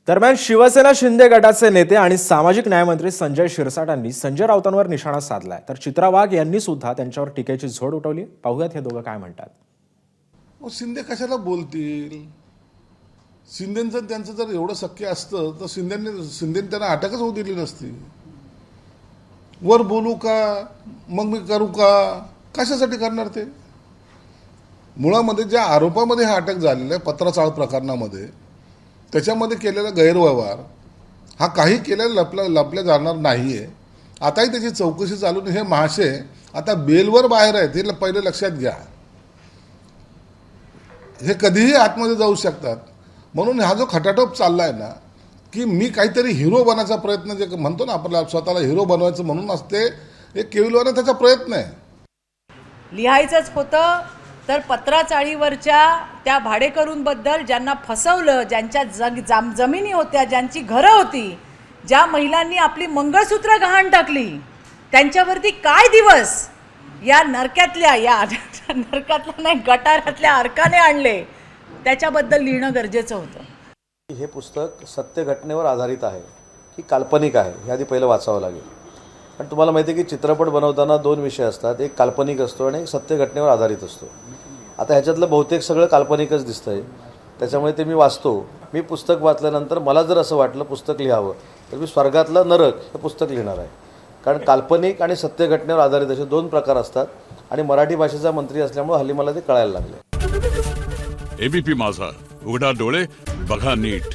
दरम्यान शिवसेना शिंदे गटाचे नेते आणि सामाजिक न्यायमंत्री संजय शिरसाटांनी संजय राऊतांवर निशाणा साधलाय, तर चित्रा वाघ यांनी सुद्धा त्यांच्यावर टीकेची झोड उठवली. पाहूयात हे दोघं काय म्हणतात. शिंदे कशाला बोलतील? शिंदेंचं त्यांचं जर एवढं शक्य असतं तर शिंदेने त्यांना अटकच होऊ दिली नसती. वर बोलू का मग मी करू का, कशासाठी करणार ते? मुळामध्ये ज्या आरोपामध्ये हा अटक झालेला आहे पत्राचाळ प्रकरणामध्ये, त्याच्यामध्ये केलेला गैरव्यवहार हा काही केलेला लपल्या जाणार नाहीये. आताही त्याची चौकशी चालून हे महाशय आता बेलवर बाहेर आहेत, हे पहिले लक्षात घ्या. हे कधीही आतमध्ये जाऊ शकतात. म्हणून हा जो खटाटोप चाललाय ना, की मी काहीतरी हिरो बनायचा प्रयत्न जे म्हणतो ना, आपल्याला स्वतःला हिरो बनवायचं म्हणून असते, एक केविलवाना त्याचा प्रयत्न आहे. लिहायचंच होतं तर पत्राचाळीवरच्या त्या भाडेकरूंबद्दल ज्यांना फसवलं, ज्यांच्या जमिनी होत्या, ज्यांची घरं होती, ज्या महिलांनी आपली मंगळसूत्र गहाण टाकली, त्यांच्यावरती काय दिवस या नरक्यातल्या नाही गटारातल्या अर्काने आणले, त्याच्याबद्दल लिहिणं गरजेचं होतं. हे पुस्तक सत्य घटनेवर आधारित आहे की काल्पनिक आहे हे आधी पहिलं वाचावं लागेल. पण तुम्हाला माहिती आहे की चित्रपट बनवताना दोन विषय असतात, एक काल्पनिक असतो आणि एक सत्य घटनेवर आधारित असतो. आता ह्याच्यातलं बहुतेक सगळं काल्पनिकच दिसतंय, त्याच्यामुळे ते मी वाचतो. मी पुस्तक वाचल्यानंतर मला जर असं वाटलं पुस्तक लिहावं तर मी स्वर्गातलं नरक हे पुस्तक लिहिणार आहे. कारण काल्पनिक आणि सत्य घटनेवर आधारित असे दोन प्रकार असतात आणि मराठी भाषेचा मंत्री असल्यामुळे हल्ली मला ते कळायला लागले. एबीपी माझा, उघडा डोळे बघा नीट.